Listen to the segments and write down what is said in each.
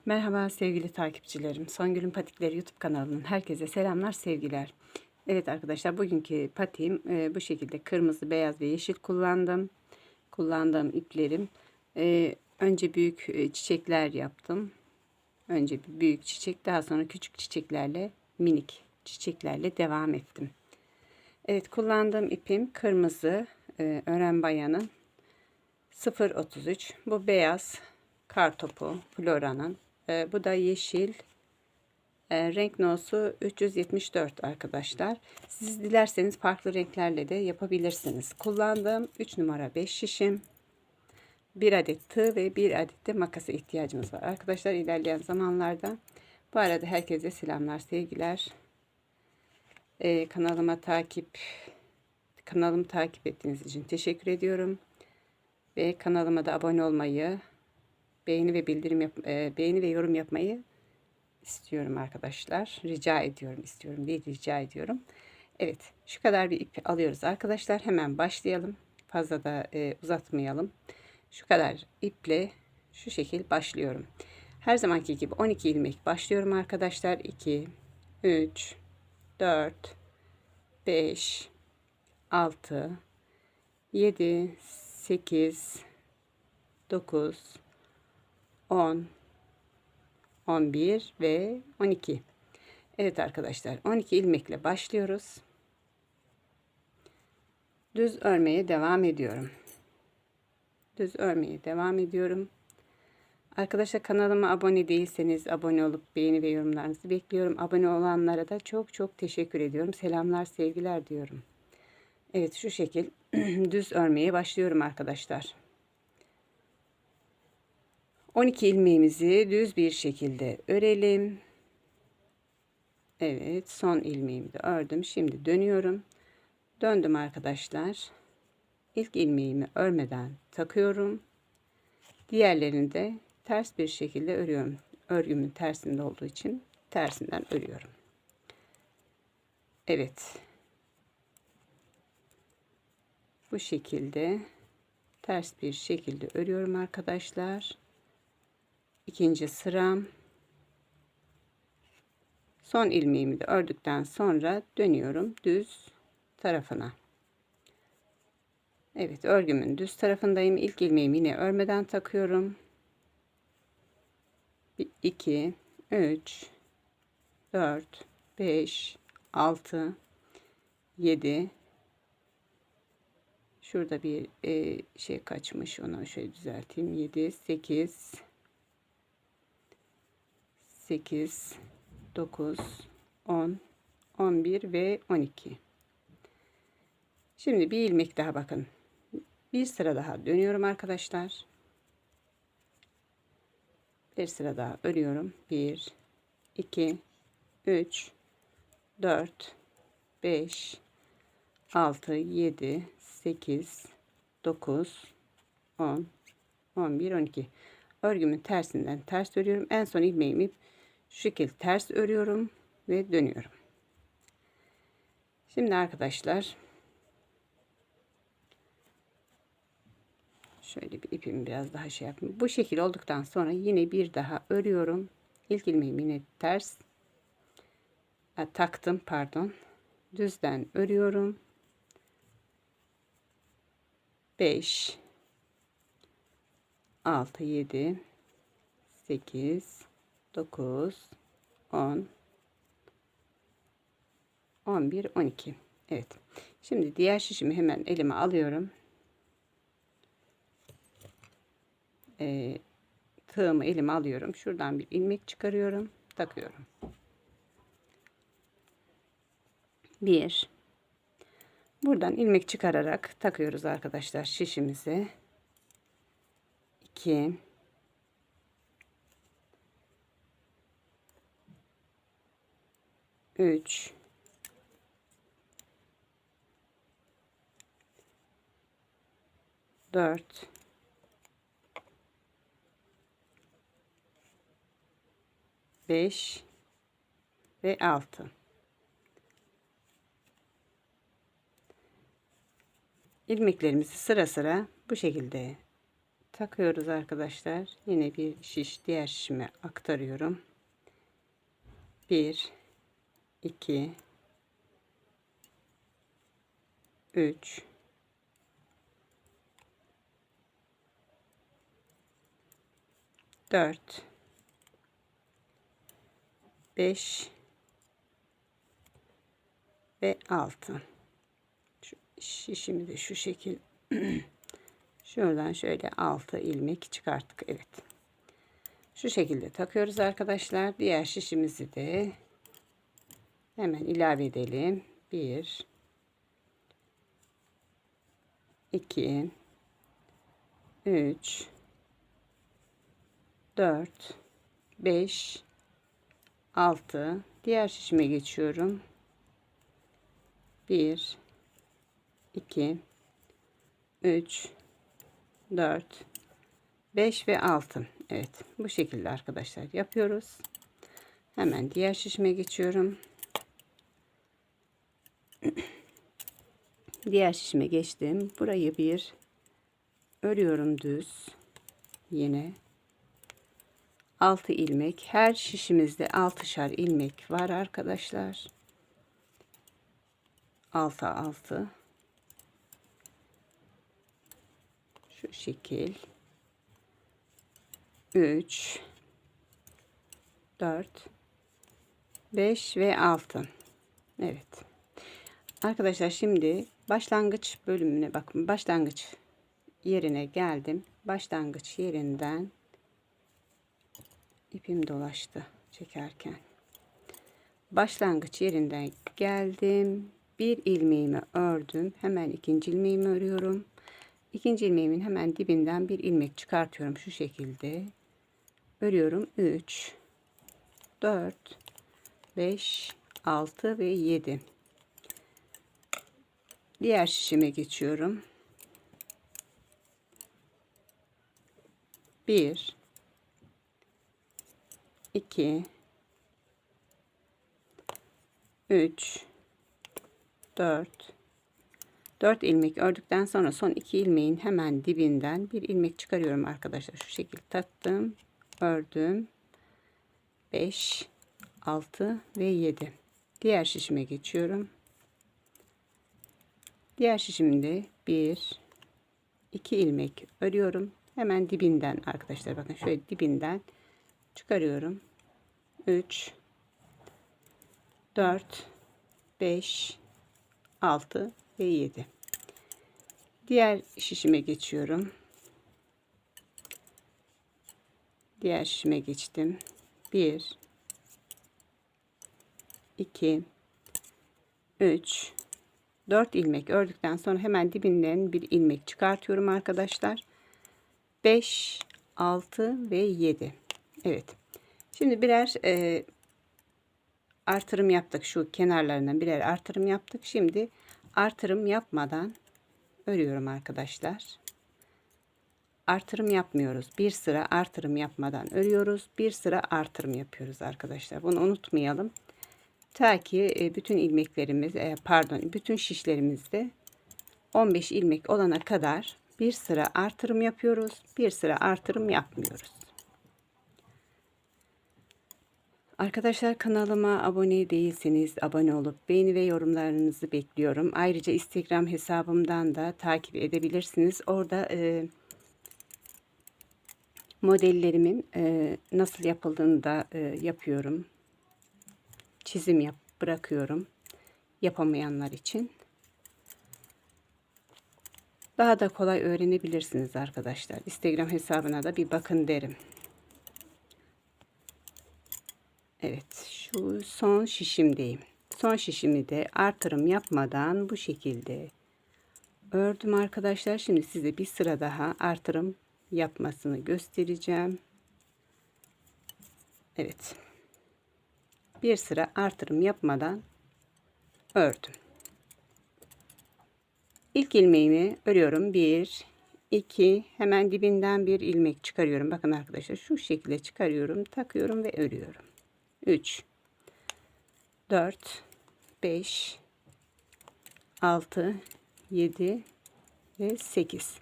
Merhaba sevgili takipçilerim. Songül'ün Patikleri YouTube kanalının herkese selamlar, sevgiler. Evet arkadaşlar, bugünkü patiğim bu şekilde kırmızı, beyaz ve yeşil kullandım. Kullandığım iplerim. Önce büyük çiçekler yaptım. Önce bir büyük çiçek, daha sonra küçük çiçeklerle, minik çiçeklerle devam ettim. Evet, kullandığım ipim kırmızı Ören Bayan'ın 0.33. Bu beyaz Kartopu Flora'nın. Bu da yeşil renk nosu 374 arkadaşlar. Siz dilerseniz farklı renklerle de yapabilirsiniz. Kullandığım 3 numara 5 şişim. 1 adet tığ ve 1 adet de makasa ihtiyacımız var. Arkadaşlar ilerleyen zamanlarda, bu arada herkese selamlar, sevgiler. Kanalımı takip ettiğiniz için teşekkür ediyorum. Ve kanalıma da abone olmayı, beğeni ve yorum yapmayı istiyorum arkadaşlar. Rica ediyorum, istiyorum değil, rica ediyorum. Evet, şu kadar bir ip alıyoruz arkadaşlar. Hemen başlayalım. Fazla da uzatmayalım. Şu kadar iple şu şekil başlıyorum. Her zamanki gibi 12 ilmek başlıyorum arkadaşlar. 2, 3, 4, 5, 6, 7, 8, 9, 10, 11 ve 12. Evet arkadaşlar, 12 ilmekle başlıyoruz. Düz örmeye devam ediyorum. Düz örmeye devam ediyorum. Arkadaşlar, kanalıma abone değilseniz abone olup beğeni ve yorumlarınızı bekliyorum. Abone olanlara da çok çok teşekkür ediyorum. Selamlar, sevgiler diyorum. Evet, şu şekil düz örmeye başlıyorum arkadaşlar. 12 ilmeğimizi düz bir şekilde örelim. Evet, son ilmeğimi de ördüm. Şimdi dönüyorum. Döndüm arkadaşlar. İlk ilmeğimi örmeden takıyorum. Diğerlerini de ters bir şekilde örüyorum. Örgümün tersinde olduğu için tersinden örüyorum. Evet. Bu şekilde ters bir şekilde örüyorum arkadaşlar. İkinci sıram. Son ilmeğimi de ördükten sonra dönüyorum düz tarafına. Evet, örgümün düz tarafındayım. İlk ilmeğimi yine örmeden takıyorum. 2, 3, 4, 5, 6, 7. Şurada bir şey kaçmış. Onu şöyle düzelteyim. 7, 8, 8, 9, 10, 11 ve 12. Şimdi bir ilmek daha, bakın. Bir sıra daha dönüyorum arkadaşlar. Bir sıra daha örüyorum. 1, 2, 3, 4, 5, 6, 7, 8, 9, 10, 11, 12. Örgümün tersinden ters örüyorum. En son ilmeğimi şu şekilde ters örüyorum ve dönüyorum. Şimdi arkadaşlar, şöyle bir ipimi biraz daha şey yapayım. Bu şekil olduktan sonra yine bir daha örüyorum. İlk ilmeğimi yine ters taktım, pardon. Düzden örüyorum. 5, 6, 7, 8, 9, 10, 11, 12. Evet. Şimdi diğer şişimi hemen elime alıyorum. Tığımı elime alıyorum. Şuradan bir ilmek çıkarıyorum. Takıyorum. 1. Buradan ilmek çıkararak takıyoruz arkadaşlar şişimizi. 2. 3. 4. 5 ve 6. İlmeklerimizi sıra sıra bu şekilde takıyoruz arkadaşlar. Yine bir şiş diğer şişime aktarıyorum. 1 2 3 4 5 ve 6. Şu şişimi de şu şekil şuradan şöyle 6 ilmek çıkarttık. Evet. Şu şekilde takıyoruz arkadaşlar. Diğer şişimizi de hemen ilave edelim. 1 2 3 4 5 6. Diğer şişime geçiyorum. 1 2 3 4 5 ve 6. Evet, bu şekilde arkadaşlar yapıyoruz. Hemen diğer şişime geçiyorum. Diğer şişime geçtim. Burayı bir örüyorum düz. Yine 6 ilmek. Her şişimizde 6'şar ilmek var arkadaşlar. 6 6. Şu şekil. 3 4 5 ve 6. Evet. Arkadaşlar şimdi başlangıç bölümüne bakın. Başlangıç yerine geldim. Başlangıç yerinden ipim dolaştı çekerken. Başlangıç yerinden geldim. Bir ilmeğimi ördüm. Hemen ikinci ilmeğimi örüyorum. İkinci ilmeğimin hemen dibinden bir ilmek çıkartıyorum. Şu şekilde örüyorum. 3 4 5 6 ve 7. Diğer şişime geçiyorum. 1 2 3 4 ilmek ördükten sonra son 2 ilmeğin hemen dibinden bir ilmek çıkarıyorum arkadaşlar. Şu şekilde taktım, ördüm. 5 6 ve 7. Diğer şişime geçiyorum. Diğer şişimde 1 2 ilmek örüyorum. Hemen dibinden arkadaşlar bakın şöyle dibinden çıkarıyorum. 3 4 5 6 ve 7. Diğer şişime geçiyorum. Diğer şişime geçtim. 1 2 3 4 ilmek ördükten sonra hemen dibinden bir ilmek çıkartıyorum arkadaşlar. 5 6 ve 7. Evet. Şimdi birer artırım yaptık. Şu kenarlarından birer artırım yaptık. Şimdi artırım yapmadan örüyorum arkadaşlar. Artırım yapmıyoruz. Bir sıra artırım yapmadan örüyoruz. Bir sıra artırım yapıyoruz arkadaşlar. Bunu unutmayalım. Ta ki bütün ilmeklerimiz bütün şişlerimizde 15 ilmek olana kadar bir sıra artırım yapıyoruz. Bir sıra artırım yapmıyoruz. Arkadaşlar kanalıma abone değilseniz abone olup beğeni ve yorumlarınızı bekliyorum. Ayrıca Instagram hesabımdan da takip edebilirsiniz. Orada modellerimin nasıl yapıldığını da yapıyorum. Çizim bırakıyorum yapamayanlar için. Daha da kolay öğrenebilirsiniz arkadaşlar. Instagram hesabına da bir bakın derim. Evet, şu son şişimdeyim. Son şişimi de artırım yapmadan bu şekilde ördüm arkadaşlar. Şimdi size bir sıra daha artırım yapmasını göstereceğim. Evet. Bir sıra artırım yapmadan ördüm. İlk ilmeğimi örüyorum. 1 2 hemen dibinden bir ilmek çıkarıyorum. Bakın arkadaşlar şu şekilde çıkarıyorum, takıyorum ve örüyorum. 3 4 5 6 7 ve 8.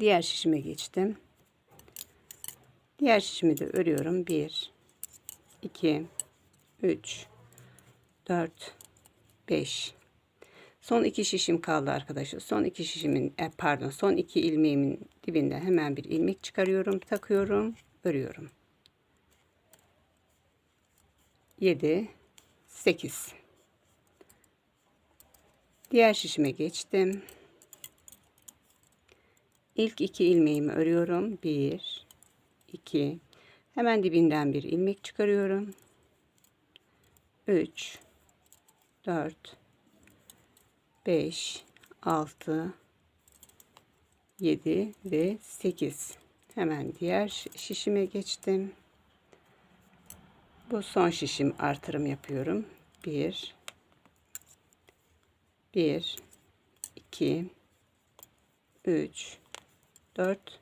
Diğer şişime geçtim. Diğer şişimi de örüyorum. 1 2 3 4 5. Son 2 şişim kaldı arkadaşlar. Son 2 şişimin son 2 ilmeğimin dibinden hemen bir ilmek çıkarıyorum, takıyorum, örüyorum. 7 8. Diğer şişime geçtim. İlk 2 ilmeğimi örüyorum. 1 2. Hemen dibinden bir ilmek çıkarıyorum. 3 4 5 6 7 ve 8. Hemen diğer şişime geçtim. Bu son şişim, artırım yapıyorum. 1 2 3 4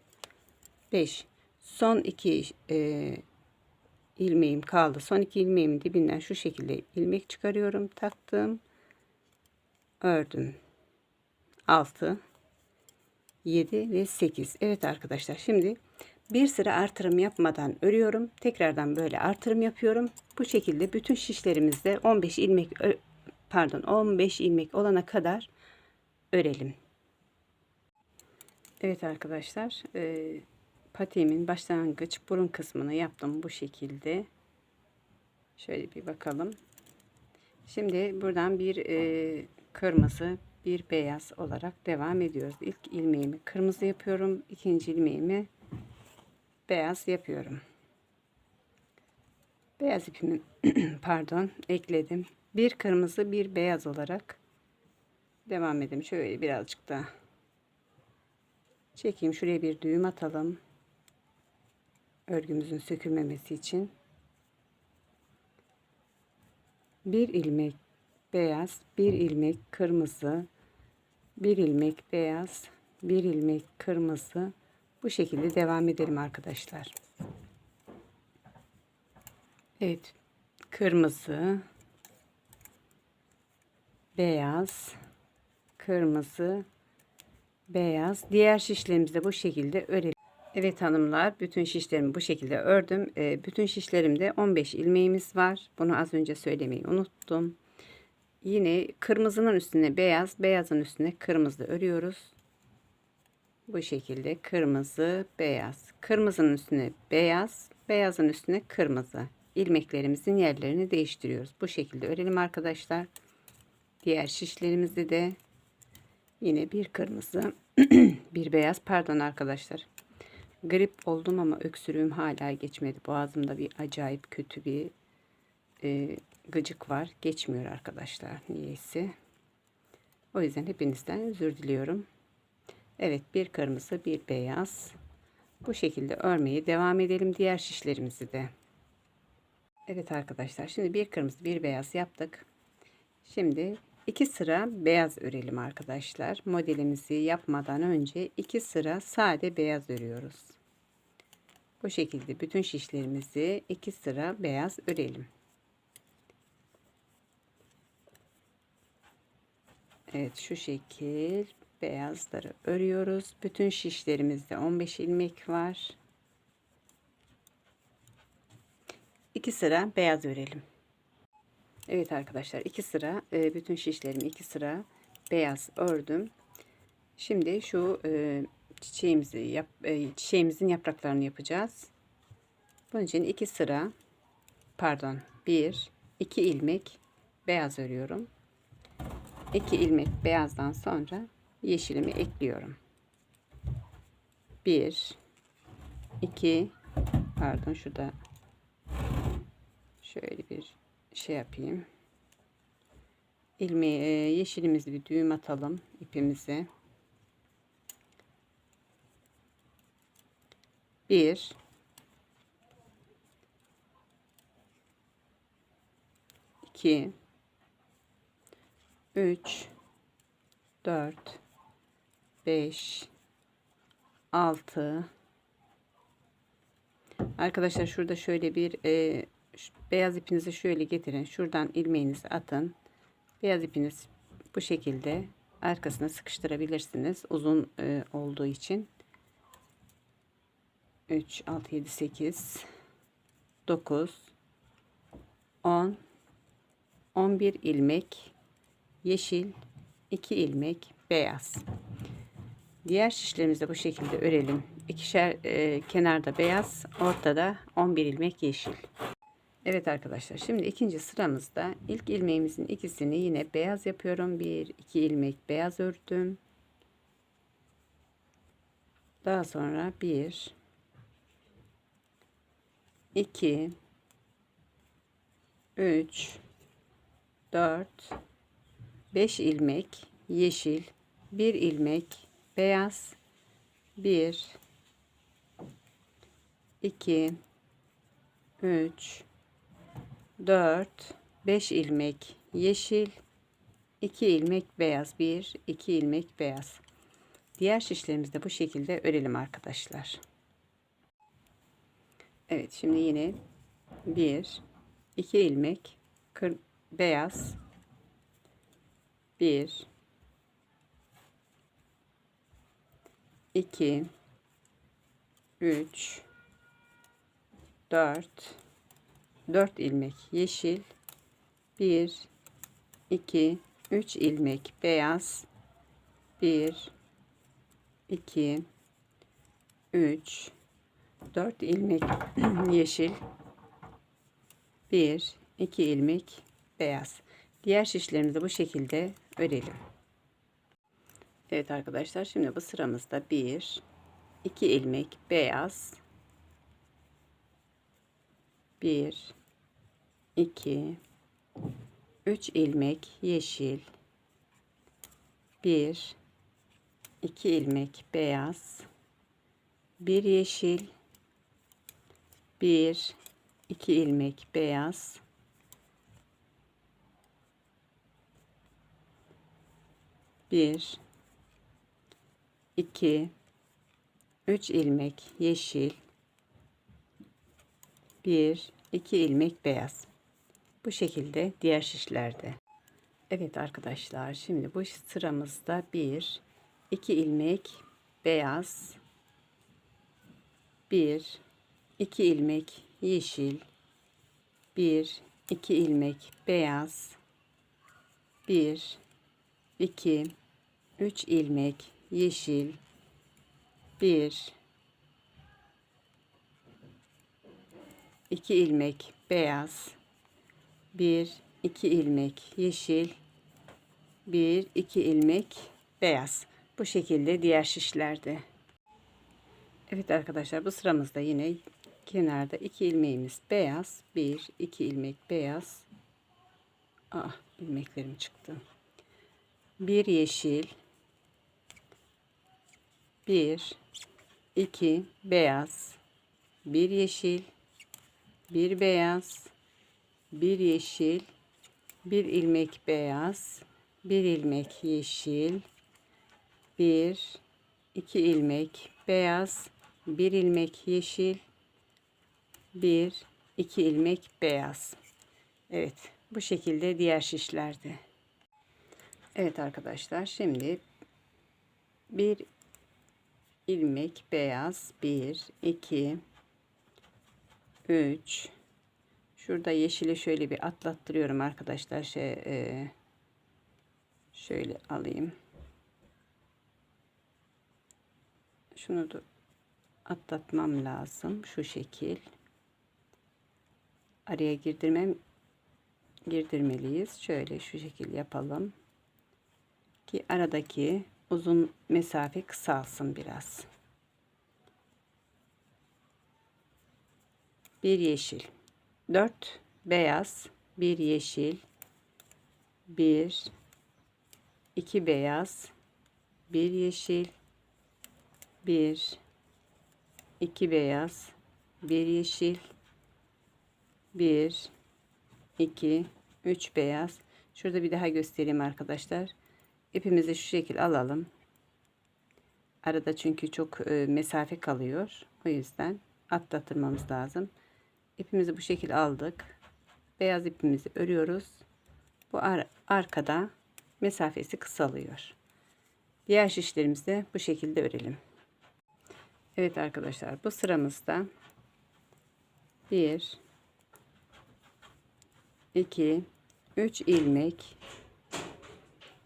5. Son 2 ilmeğim kaldı. Son 2 ilmeğimin dibinden şu şekilde ilmek çıkarıyorum, taktım, ördüm. 6 7 ve 8. Evet arkadaşlar, şimdi bir sıra artırım yapmadan örüyorum. Tekrardan böyle artırım yapıyorum. Bu şekilde bütün şişlerimizde 15 ilmek 15 ilmek olana kadar örelim. Evet arkadaşlar, patiğimin başlangıç burun kısmını yaptım bu şekilde. Şöyle bir bakalım. Şimdi buradan bir kırmızı, bir beyaz olarak devam ediyoruz. İlk ilmeğimi kırmızı yapıyorum. İkinci ilmeğimi beyaz yapıyorum. Beyaz ipimi ekledim. Bir kırmızı, bir beyaz olarak devam edelim. Şöyle birazcık da çekeyim. Şuraya bir düğüm atalım. Örgümüzün sökülmemesi için. Bir ilmek beyaz, bir ilmek kırmızı, bir ilmek beyaz, bir ilmek kırmızı. Bu şekilde devam edelim arkadaşlar. Evet, kırmızı, beyaz, kırmızı, beyaz. Diğer şişlerimizi de bu şekilde örelim. Evet hanımlar, bütün şişlerimi bu şekilde ördüm. Bütün şişlerimde 15 ilmeğimiz var. Bunu az önce söylemeyi unuttum. Yine kırmızının üstüne beyaz, beyazın üstüne kırmızı örüyoruz. Bu şekilde kırmızı, beyaz. Kırmızının üstüne beyaz, beyazın üstüne kırmızı. İlmeklerimizin yerlerini değiştiriyoruz. Bu şekilde örelim arkadaşlar. Diğer şişlerimizde de yine bir kırmızı, bir beyaz. Pardon arkadaşlar. Grip oldum ama öksürüğüm hala geçmedi. Boğazımda bir acayip kötü bir gıcık var. Geçmiyor arkadaşlar niyeyse. O yüzden hepinizden özür diliyorum. Evet, bir kırmızı, bir beyaz. Bu şekilde örmeye devam edelim diğer şişlerimizi de. Evet arkadaşlar, şimdi bir kırmızı, bir beyaz yaptık. Şimdi 2 sıra beyaz örelim arkadaşlar. Modelimizi yapmadan önce 2 sıra sade beyaz örüyoruz. Bu şekilde bütün şişlerimizi 2 sıra beyaz örelim. Evet, şu şekil beyazları örüyoruz. Bütün şişlerimizde 15 ilmek var. 2 sıra beyaz örelim. Evet arkadaşlar, 2 sıra bütün şişlerimi 2 sıra beyaz ördüm. Şimdi şu çiçeğimizin yapraklarını yapacağız. Bunun için 2 sıra 2 ilmek beyaz örüyorum. 2 ilmek beyazdan sonra yeşilimi ekliyorum. 1 2 şurada şöyle bir şey yapayım. Yeşilimizi bir düğüm atalım ipimize. 1 2 3 4 5 6. Arkadaşlar şurada şöyle bir beyaz ipinizi şöyle getirin. Şuradan ilmeğinizi atın. Beyaz ipiniz bu şekilde arkasına sıkıştırabilirsiniz. Uzun olduğu için. 3, 6, 7, 8, 9, 10, 11 ilmek yeşil, 2 ilmek beyaz. Diğer şişlerimizi de bu şekilde örelim. İkişer kenarda beyaz, ortada 11 ilmek yeşil. Evet arkadaşlar, şimdi ikinci sıramızda ilk ilmeğimizin ikisini yine beyaz yapıyorum. 1, 2 ilmek beyaz ördüm. Daha sonra 1, 2, 3, 4, 5 ilmek yeşil, 1 ilmek beyaz, 1, 2, 3, 4, 5 ilmek yeşil, 2 ilmek beyaz, 1, 2 ilmek beyaz. Diğer şişlerimizi de bu şekilde örelim arkadaşlar. Evet, şimdi yine 1, 2 ilmek beyaz, 1, 2, 3, 4 ilmek yeşil, 1, 2, 3 ilmek beyaz, 1, 2, 3, 4 ilmek yeşil, 1, 2 ilmek beyaz. Diğer şişlerimizi bu şekilde örelim. Evet arkadaşlar, şimdi bu sıramızda 1, 2 ilmek beyaz, 1, 2, 3 ilmek yeşil, 1, 2 ilmek beyaz, 1 yeşil, 1, 2 ilmek beyaz, 1, 2, 3 ilmek yeşil, 1, 2 ilmek beyaz. Bu şekilde diğer şişlerde. Evet arkadaşlar, şimdi bu sıramızda 1, 2 ilmek beyaz, 1, 2 ilmek yeşil, 1, 2 ilmek beyaz, 1, 2, 3 ilmek yeşil, 1, 2 ilmek beyaz, 1, 2 ilmek yeşil, 1, 2 ilmek beyaz. Bu şekilde diğer şişlerde. Evet arkadaşlar, bu sıramızda yine kenarda 2 ilmeğimiz beyaz, 1, 2 ilmek beyaz. İlmeklerim çıktı. 1 yeşil, 1, 2 beyaz, 1 yeşil, 1 beyaz, 1 yeşil, 1 ilmek beyaz, 1 ilmek yeşil, 1, 2 ilmek beyaz, 1 ilmek yeşil, 1, 2 ilmek beyaz. Evet, bu şekilde diğer şişlerde. Evet arkadaşlar, şimdi 1 ilmek beyaz, 1, 2, 3, şurada yeşili şöyle bir atlattırıyorum arkadaşlar. Şöyle alayım. Şunu da atlatmam lazım. Şu şekil. Araya girdirmeliyiz. Şöyle şu şekil yapalım. Ki aradaki uzun mesafe kısalsın biraz. 1 yeşil, 4 beyaz, 1 yeşil, 1, 2 beyaz, 1 yeşil, 1, 2 beyaz, 1 yeşil, 1, 2, 3 beyaz. Şurada bir daha göstereyim arkadaşlar. İpimizi şu şekil alalım. Arada çünkü çok mesafe kalıyor. O yüzden atlatırmamız lazım. İpimizi bu şekil aldık. Beyaz ipimizi örüyoruz. Bu arkada mesafesi kısalıyor. Diğer şişlerimizi de bu şekilde örelim. Evet arkadaşlar, bu sıramızda 1 2 3 ilmek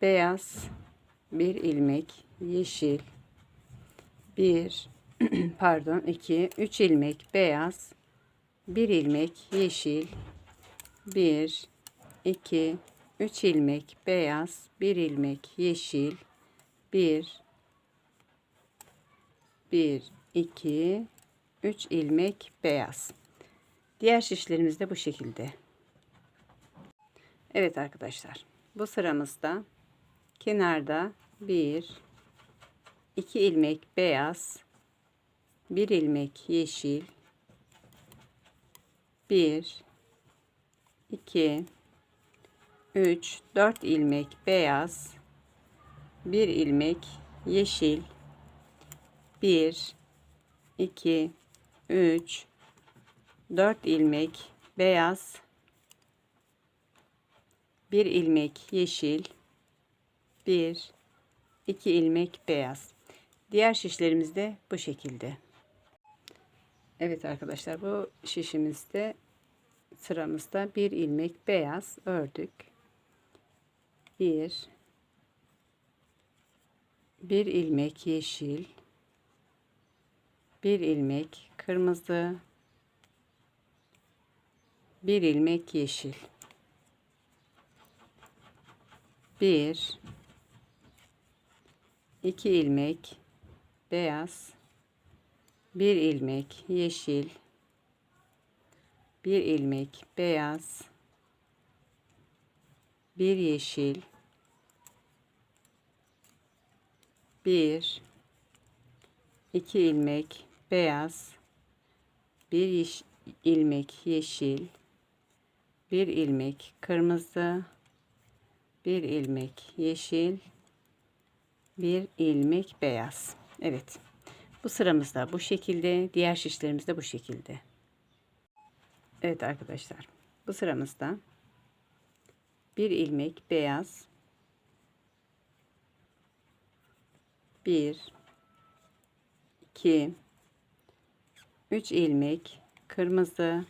beyaz, 1 ilmek yeşil, 1 pardon 2 3 ilmek beyaz, 1 ilmek yeşil, 1 2 3 ilmek beyaz, 1 ilmek yeşil, 1 2 3 ilmek beyaz. Diğer şişlerimiz de bu şekilde. Evet arkadaşlar, bu sıramızda kenarda 1 2 ilmek beyaz, 1 ilmek yeşil, 1 2 3 4 ilmek beyaz, 1 ilmek yeşil, 1 2 3 4 ilmek beyaz, 1 ilmek yeşil, 1 2 ilmek beyaz. Diğer şişlerimiz de bu şekilde. Evet arkadaşlar, bu şişimizde sıramızda 1 ilmek beyaz ördük. 1 ilmek yeşil, 1 ilmek kırmızı, 1 ilmek yeşil, 1 2 ilmek beyaz, 1 ilmek yeşil, 1 ilmek beyaz, 1 yeşil, 1 2 ilmek beyaz, 1 ilmek yeşil, 1 ilmek kırmızı, 1 ilmek yeşil, 1 ilmek beyaz. Evet. Bu sıramızda bu şekilde. Diğer şişlerimiz de bu şekilde. Evet arkadaşlar. Bu sıramızda 1 ilmek beyaz, 1 2 3 ilmek kırmızı,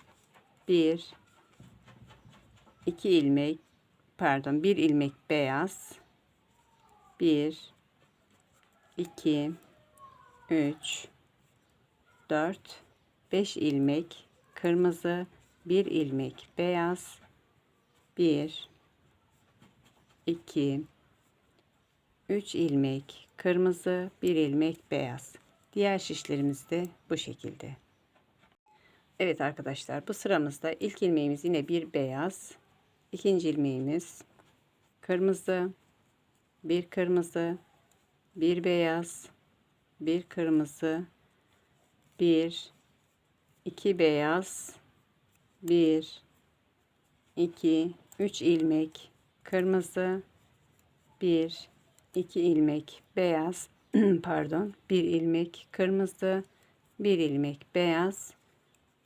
1 2 ilmek pardon 1 ilmek beyaz, 1 2 3 4 5 ilmek kırmızı, 1 ilmek beyaz, 1 2 3 ilmek kırmızı, 1 ilmek beyaz. Diğer şişlerimiz de bu şekilde. Evet arkadaşlar, bu sıramızda ilk ilmeğimiz yine bir beyaz, ikinci ilmeğimiz kırmızı, bir kırmızı, bir beyaz, bir kırmızı, bir iki beyaz, bir iki üç ilmek kırmızı, bir iki ilmek beyaz pardon, bir ilmek kırmızı, bir ilmek beyaz,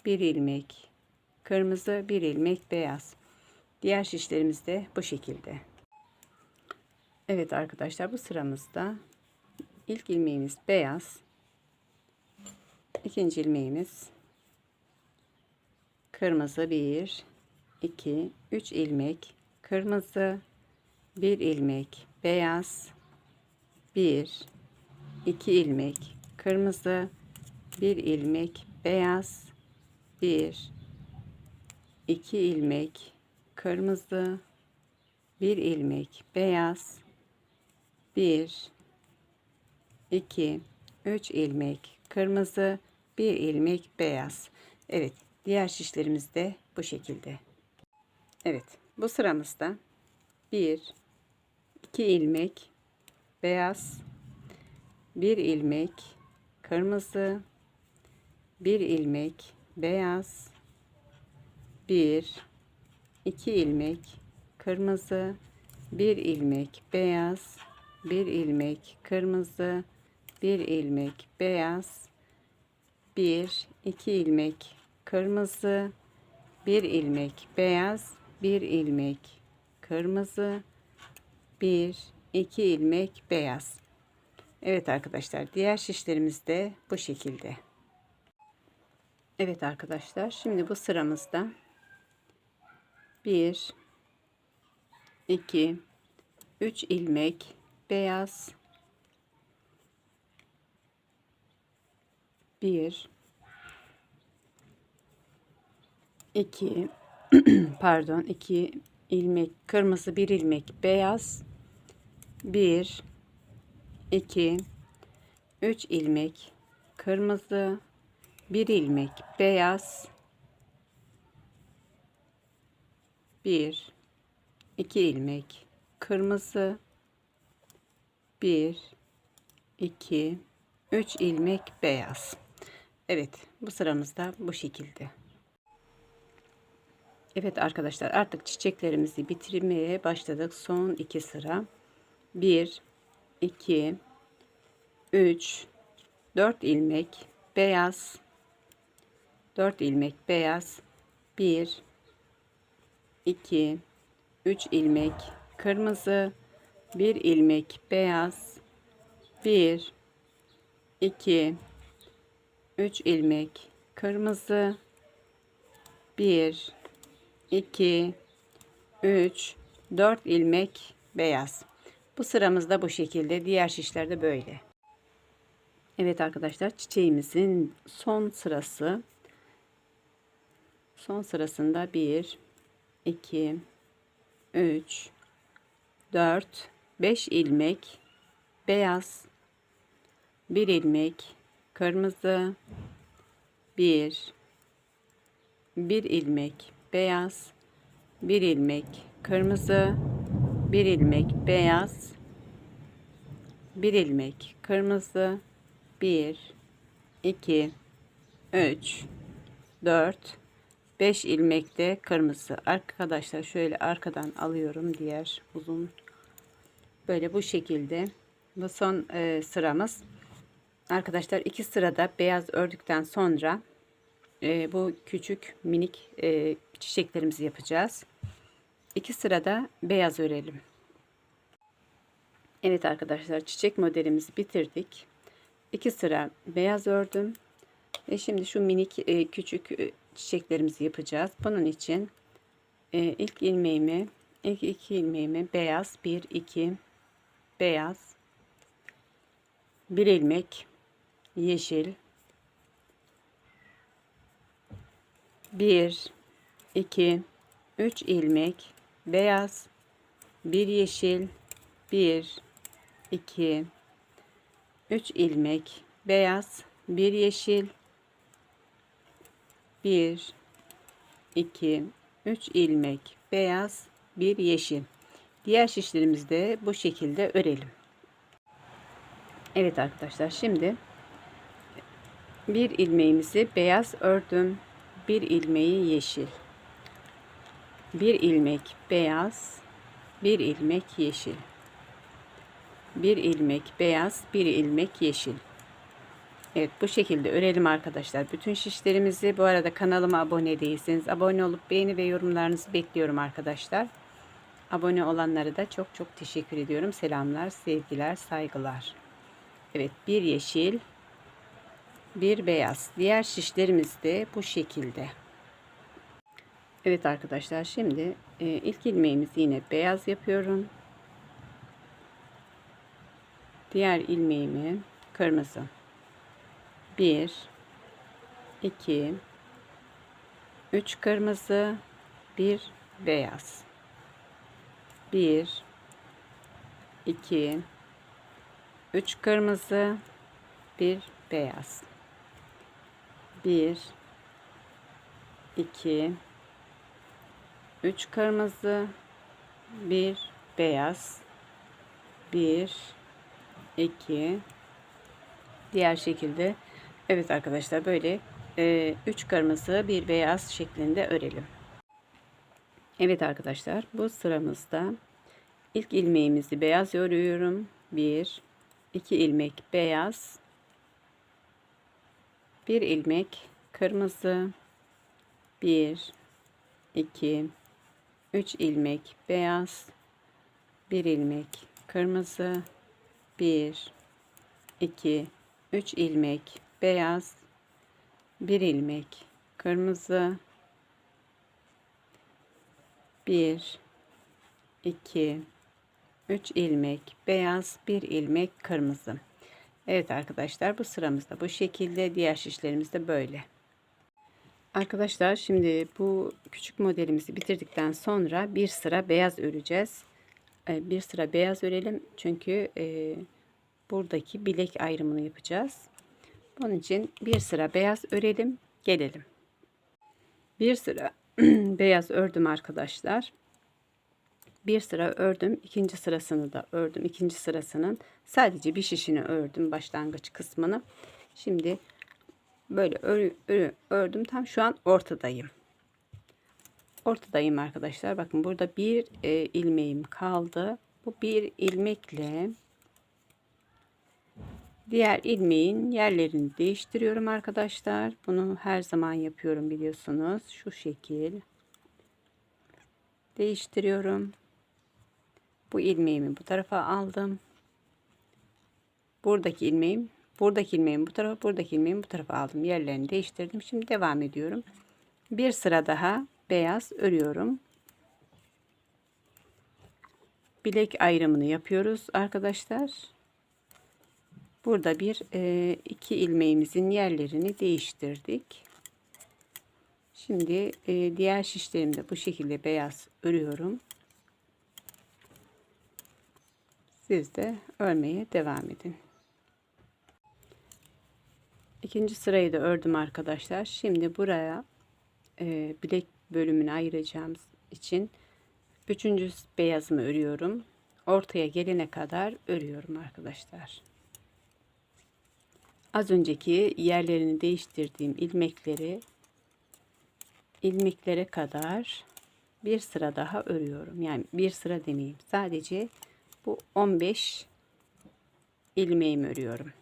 bir ilmek kırmızı, bir ilmek beyaz. Diğer şişlerimiz de bu şekilde. Evet arkadaşlar, bu sıramızda ilk ilmeğimiz beyaz, ikinci ilmeğimiz kırmızı, 1 2 3 ilmek kırmızı, bir ilmek beyaz, 1 2 ilmek kırmızı, bir ilmek beyaz, 1 2 ilmek kırmızı, bir ilmek beyaz, 1 2 3 ilmek kırmızı, bir ilmek beyaz. Evet, diğer şişlerimiz de bu şekilde. Evet, bu sıramızda 1 2 ilmek beyaz, bir ilmek kırmızı, bir ilmek beyaz, 1 2 ilmek kırmızı, bir ilmek beyaz, bir ilmek kırmızı, bir ilmek beyaz, 1 2 ilmek kırmızı, bir ilmek beyaz, bir ilmek kırmızı, bir iki ilmek beyaz. Evet arkadaşlar, diğer şişlerimiz de bu şekilde. Evet arkadaşlar, şimdi bu sıramızda 1 2 3 ilmek beyaz, 1 2 pardon, 2 ilmek kırmızı, 1 ilmek beyaz, 1 2 3 ilmek kırmızı, 1 ilmek beyaz, 1 2 ilmek kırmızı, 1 2 3 ilmek beyaz. Evet, bu sıramızda bu şekilde. Evet arkadaşlar, artık çiçeklerimizi bitirmeye başladık. Son 2 sıra. 1 2 3 4 ilmek beyaz, 4 ilmek beyaz, 1 2 3 ilmek kırmızı, 1 ilmek beyaz, 1 2 3 ilmek kırmızı, 1 2 3 4 ilmek beyaz. Bu sıramızda bu şekilde, diğer şişlerde böyle. Evet arkadaşlar, çiçeğimizin son sırası. Son sırasında 1 2 3 4 5 ilmek beyaz, 1 ilmek kırmızı, 1 ilmek beyaz, 1 ilmek kırmızı, 1 ilmek beyaz, 1 ilmek kırmızı, 1 2 3 4 5 ilmek de kırmızı. Arkadaşlar şöyle arkadan alıyorum, diğer uzun, böyle bu şekilde. Bu son sıramız arkadaşlar. 2 sırada beyaz ördükten sonra bu küçük minik çiçeklerimizi yapacağız. 2 sırada beyaz örelim. Evet arkadaşlar, çiçek modelimizi bitirdik. 2 sıra beyaz ördüm ve şimdi şu minik küçük çiçeklerimizi yapacağız. Bunun için ilk ilmeğimi, ilk 2 ilmeğimi beyaz, 1 2 beyaz, 1 ilmek yeşil, 1 2 3 ilmek beyaz, 1 yeşil, 1 2 3 ilmek beyaz, 1 yeşil, 1 2 3 ilmek beyaz, 1 yeşil. Diğer şişlerimizi de bu şekilde örelim. Evet arkadaşlar, şimdi bir ilmeğimizi beyaz ördüm, bir ilmeği yeşil, bir ilmek beyaz, bir ilmek yeşil, bir ilmek beyaz, bir ilmek yeşil. Evet, bu şekilde örelim arkadaşlar bütün şişlerimizi. Bu arada kanalıma abone değilseniz abone olup beğeni ve yorumlarınızı bekliyorum arkadaşlar. Abone olanlara da çok çok teşekkür ediyorum. Selamlar, sevgiler, saygılar. Evet, bir yeşil, bir beyaz. Diğer şişlerimiz de bu şekilde. Evet arkadaşlar, şimdi ilk ilmeğimizi yine beyaz yapıyorum. Diğer ilmeğimi kırmızı. 1 2 3 kırmızı, 1 beyaz. 1 2 3 kırmızı, 1 beyaz. 1 2 3 kırmızı, 1 beyaz. 1 2 diğer şekilde. Evet arkadaşlar, böyle 3 kırmızı 1 beyaz şeklinde örelim. Evet arkadaşlar, bu sıramızda ilk ilmeğimizi beyaz örüyorum. 1 2 ilmek beyaz, 1 ilmek kırmızı, 1 2 3 ilmek beyaz, 1 ilmek kırmızı, 1 2, 3 ilmek beyaz, 1 ilmek kırmızı, 1, 2, 3 ilmek beyaz, 1 ilmek kırmızı. Evet arkadaşlar, bu sıramızda bu şekilde, diğer şişlerimiz de böyle. Arkadaşlar şimdi bu küçük modelimizi bitirdikten sonra bir sıra beyaz öreceğiz. Bir sıra beyaz örelim çünkü buradaki bilek ayrımını yapacağız. Bunun için bir sıra beyaz örelim, gelelim. Bir sıra beyaz ördüm arkadaşlar. Bir sıra ördüm, ikinci sırasını da ördüm. İkinci sırasının sadece bir şişini ördüm, başlangıç kısmını. Şimdi böyle ördüm, tam şu an ortadayım. Ortadayım arkadaşlar. Bakın burada bir ilmeğim kaldı. Bu bir ilmekle diğer ilmeğin yerlerini değiştiriyorum arkadaşlar. Bunu her zaman yapıyorum biliyorsunuz. Şu şekil değiştiriyorum. Bu ilmeğimi bu tarafa aldım. Buradaki ilmeğim bu tarafa, buradaki ilmeğimi bu tarafa aldım. Yerlerini değiştirdim. Şimdi devam ediyorum. Bir sıra daha beyaz örüyorum. Bilek ayrımını yapıyoruz arkadaşlar. Burada iki ilmeğimizin yerlerini değiştirdik. Şimdi diğer şişlerimde bu şekilde beyaz örüyorum. Siz de örmeye devam edin. İkinci sırayı da ördüm arkadaşlar. Şimdi buraya bilek bölümünü ayıracağımız için üçüncü beyazımı örüyorum. Ortaya gelene kadar örüyorum arkadaşlar. Az önceki yerlerini değiştirdiğim ilmeklere kadar bir sıra daha örüyorum. Yani bir sıra demeyeyim. Sadece bu 15 ilmeğimi örüyorum.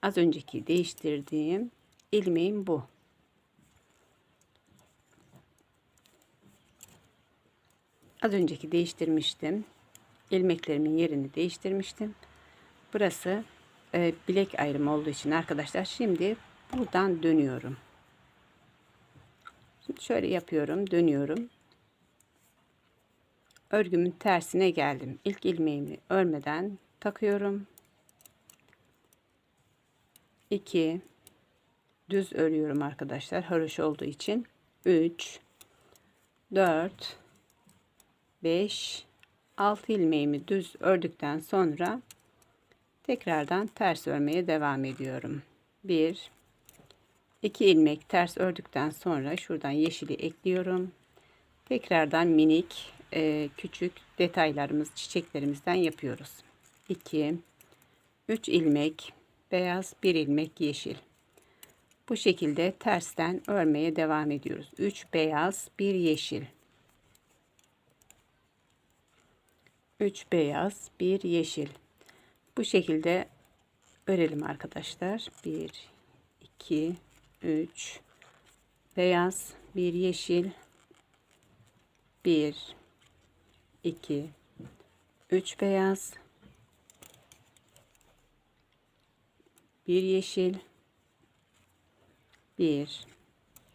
Az önceki değiştirdiğim ilmeğim bu. Az önceki değiştirmiştim. İlmeklerimin yerini değiştirmiştim. Burası bilek ayrımı olduğu için arkadaşlar şimdi buradan dönüyorum. Şimdi şöyle yapıyorum, dönüyorum. Örgümün tersine geldim. İlk ilmeğimi örmeden takıyorum. 2 düz örüyorum arkadaşlar, haroşa olduğu için. 3 4 5 6 ilmeğimi düz ördükten sonra tekrardan ters örmeye devam ediyorum. 1 2 ilmek ters ördükten sonra şuradan yeşili ekliyorum. Tekrardan minik küçük detaylarımız, çiçeklerimizden yapıyoruz. 2 3 ilmek beyaz, 1 ilmek yeşil. Bu şekilde tersten örmeye devam ediyoruz. 3 beyaz, 1 yeşil. 3 beyaz, 1 yeşil. Bu şekilde örelim arkadaşlar. 1 2 3 beyaz, 1 yeşil. 1 2 3 beyaz, 1 yeşil. 1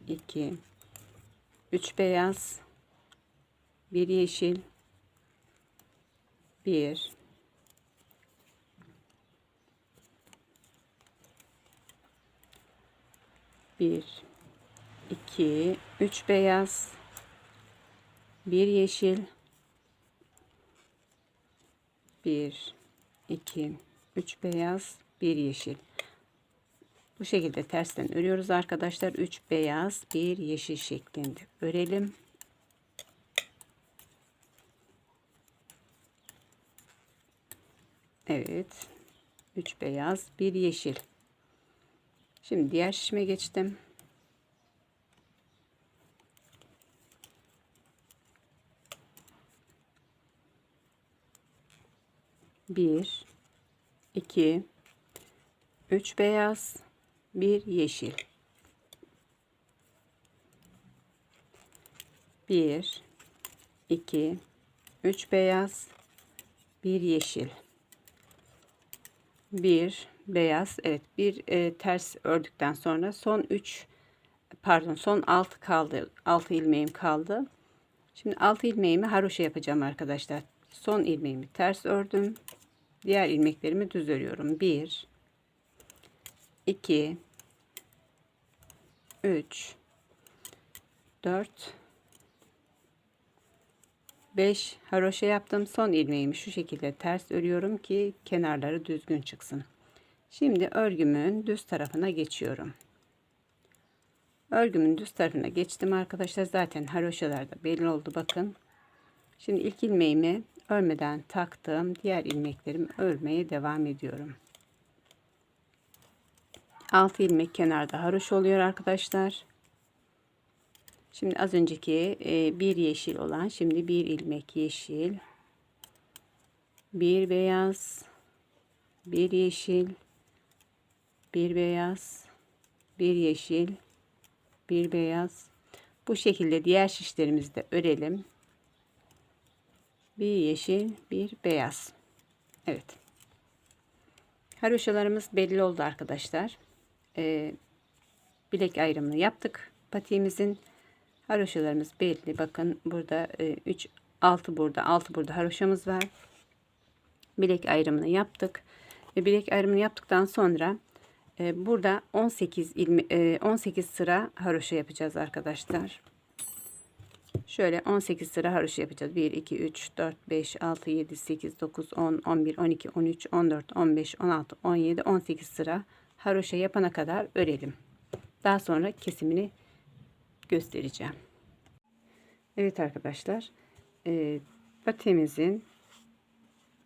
2 3 beyaz, 1 yeşil. 1 1 2 3 beyaz, 1 yeşil. 1 2 3 beyaz, 1 yeşil. Bu şekilde tersten örüyoruz arkadaşlar. 3 beyaz, 1 yeşil şeklinde örelim. Evet. 3 beyaz, 1 yeşil. Şimdi diğer şişime geçtim. Bir, iki, üç beyaz, bir yeşil. 1 2 3 beyaz, 1 yeşil. 1 beyaz. Evet, bir ters ördükten sonra son 6 kaldı. 6 ilmeğim kaldı. Şimdi 6 ilmeğimi haroşa yapacağım arkadaşlar. Son ilmeğimi ters ördüm. Diğer ilmeklerimi düz örüyorum. 1 2 3 4 5 haroşa yaptım. Son ilmeğimi şu şekilde ters örüyorum ki kenarları düzgün çıksın. Şimdi örgümün düz tarafına geçiyorum. Örgümün düz tarafına geçtim arkadaşlar. Zaten haroşalarda belli oldu, bakın. Şimdi ilk ilmeğimi örmeden taktım. Diğer ilmeklerimi örmeye devam ediyorum. 6 ilmek kenarda haroşa oluyor arkadaşlar. Şimdi az önceki bir yeşil olan, şimdi bir ilmek yeşil, bir beyaz, bir yeşil, bir beyaz, bir yeşil, bir beyaz. Bu şekilde diğer şişlerimizi de örelim. Bir yeşil, bir beyaz. Evet. Haroşalarımız belli oldu arkadaşlar. Bilek ayrımını yaptık. Patiğimizin haroşalarımız belli. Bakın burada 6 burada, 6 burada haroşamız var. Bilek ayrımını yaptık. Ve bilek ayrımını yaptıktan sonra burada 18 sıra haroşa yapacağız arkadaşlar. Şöyle 18 sıra haroşa yapacağız. 1 2 3 4 5 6 7 8 9 10 11 12 13 14 15 16 17 18 sıra haroşa yapana kadar örelim. Daha sonra kesimini göstereceğim. Evet arkadaşlar, patiğimizin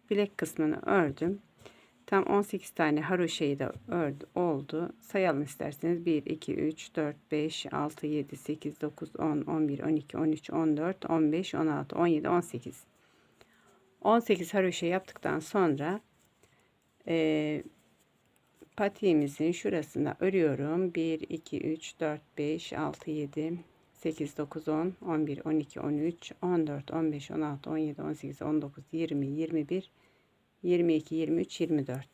bilek kısmını ördüm. Tam 18 tane haroşayı da oldu. Sayalım isterseniz. 1 2 3 4 5 6 7 8 9 10 11 12 13 14 15 16 17 18 18 haroşa yaptıktan sonra patiğimizin şurasına örüyorum. 1 2 3 4 5 6 7 8 9 10 11 12 13 14 15 16 17 18 19 20 21 22 23 24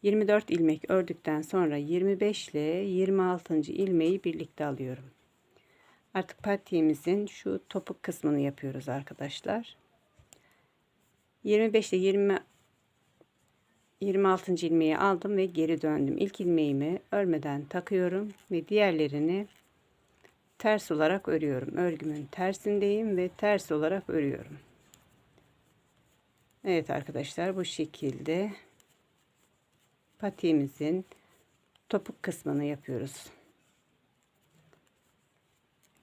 24 ilmek ördükten sonra 25 ile 26. ilmeği birlikte alıyorum. Artık patiğimizin şu topuk kısmını yapıyoruz arkadaşlar. 25 ile 26. ilmeği aldım ve geri döndüm. İlk ilmeğimi örmeden takıyorum ve diğerlerini ters olarak örüyorum. Örgümün tersindeyim ve ters olarak örüyorum. Evet arkadaşlar, bu şekilde patiğimizin topuk kısmını yapıyoruz.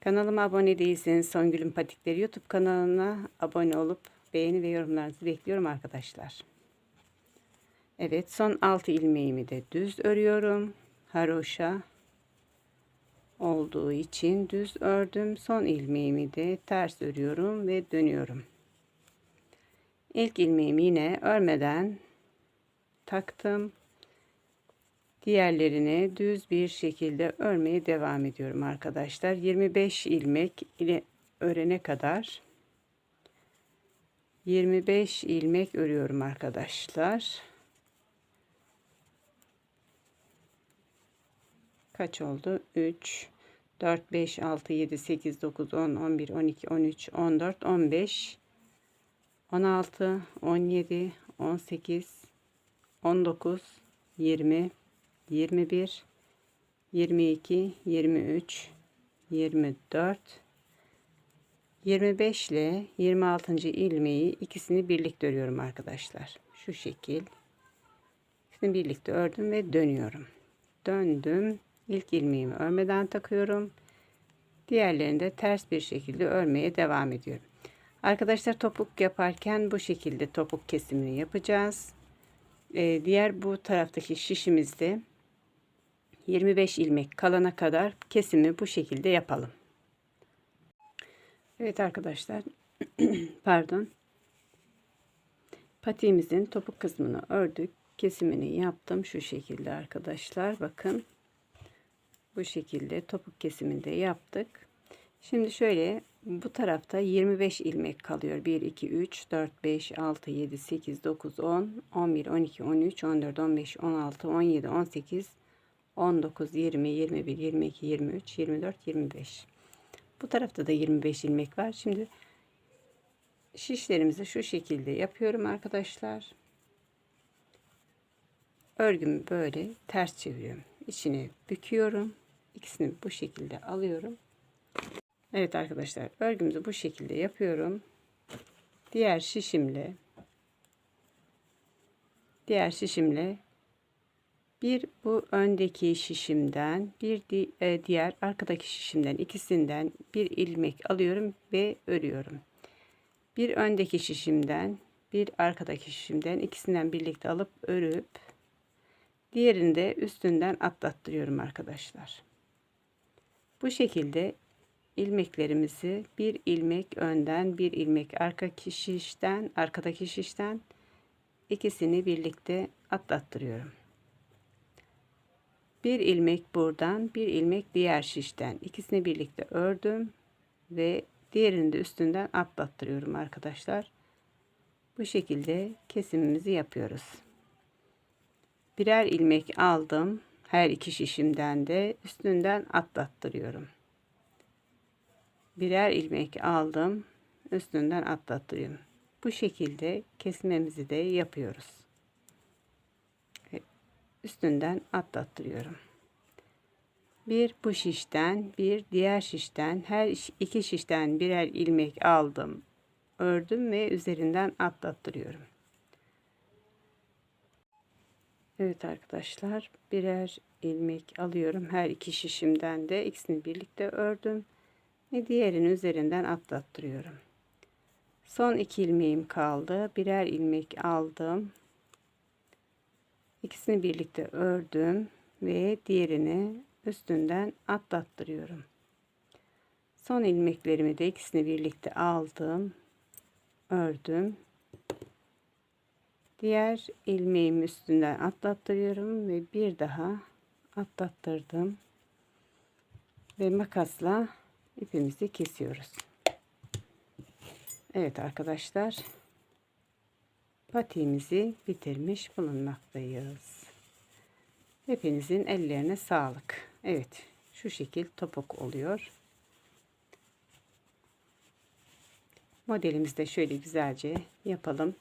Kanalıma abone değilseniz Songül'ün Patikleri YouTube kanalına abone olup beğeni ve yorumlarınızı bekliyorum arkadaşlar. Evet, son 6 ilmeğimi de düz örüyorum. Haroşa olduğu için düz ördüm. Son ilmeğimi de ters örüyorum ve dönüyorum. İlk ilmeğimi yine örmeden taktım. Diğerlerini düz bir şekilde örmeye devam ediyorum arkadaşlar. 25 ilmek ile örene kadar 25 ilmek örüyorum arkadaşlar. Kaç oldu? 3 4 5 6 7 8 9 10 11 12 13 14 15 16 17 18 19 20 21 22 23 24 25 ile 26. ilmeği ikisini birlikte örüyorum arkadaşlar. Şu şekil. İkisini birlikte ördüm ve dönüyorum. Döndüm. İlk ilmeğimi örmeden takıyorum. Diğerlerini de ters bir şekilde örmeye devam ediyorum. Arkadaşlar, topuk yaparken bu şekilde topuk kesimini yapacağız. Diğer bu taraftaki şişimizde 25 ilmek kalana kadar kesimi bu şekilde yapalım. Evet arkadaşlar, pardon. Patiğimizin topuk kısmını ördük. Kesimini yaptım şu şekilde arkadaşlar. Bakın. Bu şekilde topuk kesimini de yaptık. Şimdi şöyle, bu tarafta 25 ilmek kalıyor. 1, 2, 3, 4, 5, 6, 7, 8, 9, 10, 11, 12, 13, 14, 15, 16, 17, 18, 19, 20, 21, 22, 23, 24, 25. Bu tarafta da 25 ilmek var. Şimdi şişlerimizi şu şekilde yapıyorum arkadaşlar. Örgümü böyle ters çeviriyorum. İçini büküyorum. İkisini bu şekilde alıyorum. Evet arkadaşlar, örgümüzü bu şekilde yapıyorum. Diğer şişimle bir bu öndeki şişimden bir diğer arkadaki şişimden ikisinden bir ilmek alıyorum ve örüyorum. Bir öndeki şişimden bir arkadaki şişimden ikisinden birlikte alıp örüp diğerini de üstünden atlattırıyorum arkadaşlar. Bu şekilde ilmeklerimizi bir ilmek önden bir ilmek arkadaki şişten ikisini birlikte atlattırıyorum. Bir ilmek buradan bir ilmek diğer şişten ikisini birlikte ördüm ve diğerini de üstünden atlattırıyorum arkadaşlar. Bu şekilde kesimimizi yapıyoruz. Birer ilmek aldım. Her iki şişimden de üstünden atlattırıyorum. Birer ilmek aldım. Üstünden atlattırıyorum. Bu şekilde kesmemizi de yapıyoruz. Üstünden atlattırıyorum. Bir bu şişten bir diğer şişten her iki şişten birer ilmek aldım. Ördüm ve üzerinden atlattırıyorum. Evet arkadaşlar, birer ilmek alıyorum. Her iki şişimden de ikisini birlikte ördüm ve diğerini üzerinden atlattırıyorum. Son iki ilmeğim kaldı. Birer ilmek aldım. İkisini birlikte ördüm ve diğerini üstünden atlattırıyorum. Son ilmeklerimi de ikisini birlikte aldım. Ördüm. Diğer ilmeğimi üstünden atlattırıyorum ve bir daha atlattırdım. Ve makasla ipimizi kesiyoruz. Evet arkadaşlar, patiğimizi bitirmiş bulunmaktayız. Hepinizin ellerine sağlık. Evet, şu şekil topuk oluyor. Modelimizi de şöyle güzelce yapalım.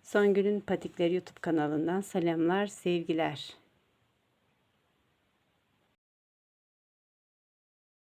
Songül'ün Patikleri YouTube kanalından selamlar, sevgiler.